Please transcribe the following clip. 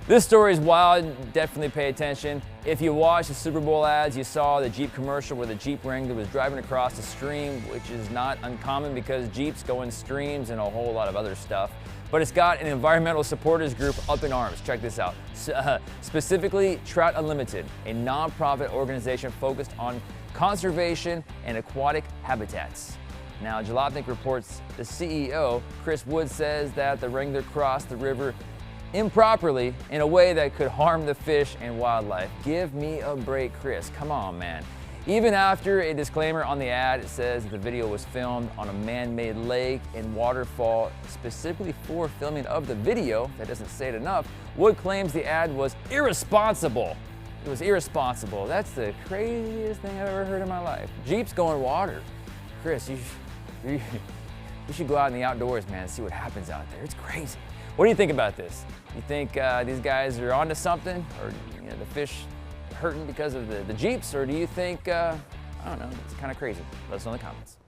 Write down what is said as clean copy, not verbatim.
This story is wild, definitely pay attention. If you watched the Super Bowl ads, you saw the Jeep commercial where the Jeep Wrangler was driving across the stream, which is not uncommon because Jeeps go in streams and a whole lot of other stuff. But it's got an environmental supporters group up in arms. Check this out. Specifically, Trout Unlimited, a nonprofit organization focused on conservation and aquatic habitats. Now, Jalopnik reports the CEO, Chris Wood, says that the Wrangler crossed the river improperly in a way that could harm the fish and wildlife. Give me a break, Chris. Come on, man. Even after a disclaimer on the ad, it says that the video was filmed on a man-made lake and waterfall specifically for filming of the video. That doesn't say it enough. Wood claims the ad was irresponsible. It was irresponsible. That's the craziest thing I've ever heard in my life. Jeeps going water. Chris, you should go out in the outdoors, man, and see what happens out there. It's crazy. What do you think about this? You think these guys are onto something, or the fish hurting because of the Jeeps, or do you think, I don't know, it's kind of crazy? Let us know in the comments.